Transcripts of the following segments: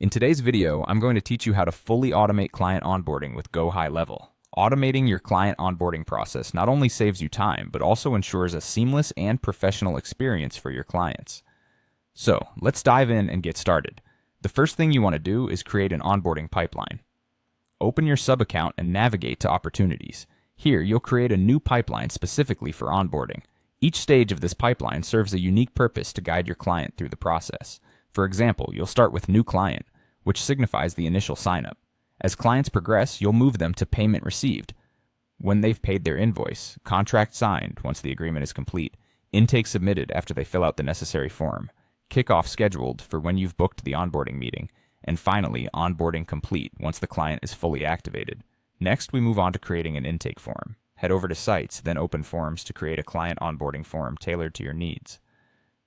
In today's video, I'm going to teach you how to fully automate client onboarding with GoHighLevel. Automating your client onboarding process not only saves you time, but also ensures a seamless and professional experience for your clients. So, let's dive in and get started. The first thing you want to do is create an onboarding pipeline. Open your sub-account and navigate to Opportunities. Here, you'll create a new pipeline specifically for onboarding. Each stage of this pipeline serves a unique purpose to guide your client through the process. For example, you'll start with New Client, which signifies the initial sign-up. As clients progress, you'll move them to Payment Received, when they've paid their invoice, Contract Signed once the agreement is complete, Intake Submitted after they fill out the necessary form, Kickoff Scheduled for when you've booked the onboarding meeting, and finally, Onboarding Complete once the client is fully activated. Next, we move on to creating an intake form. Head over to Sites, then open Forms to create a client onboarding form tailored to your needs.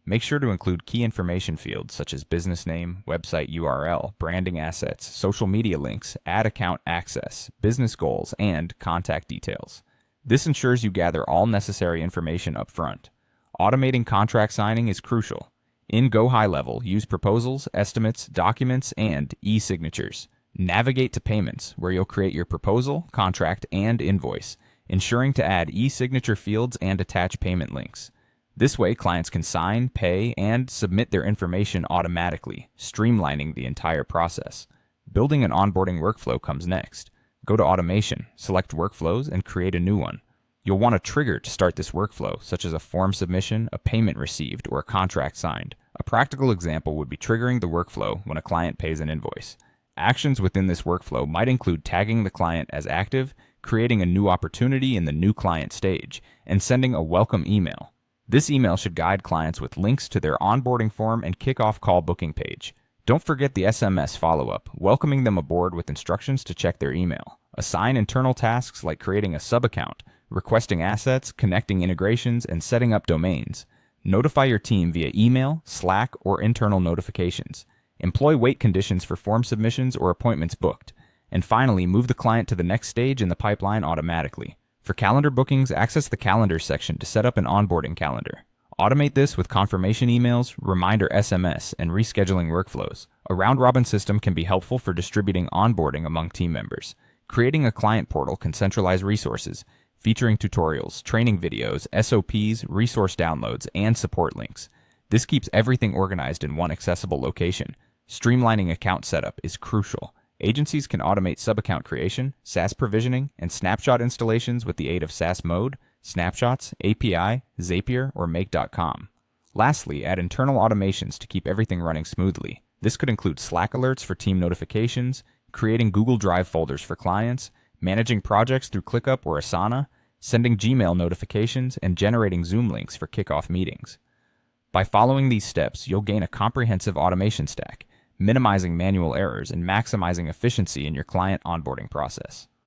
Make sure to include key information fields such as business name, website URL, branding assets, social media links, ad account access, business goals, and contact details. This ensures you gather all necessary information up front. Automating contract signing is crucial. In GoHighLevel, use proposals, estimates, documents, and e-signatures. Navigate to Payments, where you'll create your proposal, contract, and invoice, ensuring to add e-signature fields and attach payment links. This way, clients can sign, pay, and submit their information automatically, streamlining the entire process. Building an onboarding workflow comes next. Go to Automation, select Workflows, and create a new one. You'll want a trigger to start this workflow, such as a form submission, a payment received, or a contract signed. A practical example would be triggering the workflow when a client pays an invoice. Actions within this workflow might include tagging the client as active, creating a new opportunity in the New Client stage, and sending a welcome email. This email should guide clients with links to their onboarding form and kickoff call booking page. Don't forget the SMS follow-up, welcoming them aboard with instructions to check their email. Assign internal tasks like creating a sub-account, requesting assets, connecting integrations, and setting up domains. Notify your team via email, Slack, or internal notifications. Employ wait conditions for form submissions or appointments booked. And finally, move the client to the next stage in the pipeline automatically. For calendar bookings, access the Calendar section to set up an onboarding calendar. Automate this with confirmation emails, reminder SMS, and rescheduling workflows. A round-robin system can be helpful for distributing onboarding among team members. Creating a client portal can centralize resources, featuring tutorials, training videos, SOPs, resource downloads, and support links. This keeps everything organized in one accessible location. Streamlining account setup is crucial. Agencies can automate sub-account creation, SaaS provisioning, and snapshot installations with the aid of SaaS Mode, Snapshots, API, Zapier, or Make.com. Lastly, add internal automations to keep everything running smoothly. This could include Slack alerts for team notifications, creating Google Drive folders for clients, managing projects through ClickUp or Asana, sending Gmail notifications, and generating Zoom links for kickoff meetings. By following these steps, you'll gain a comprehensive automation stack, minimizing manual errors and maximizing efficiency in your client onboarding process.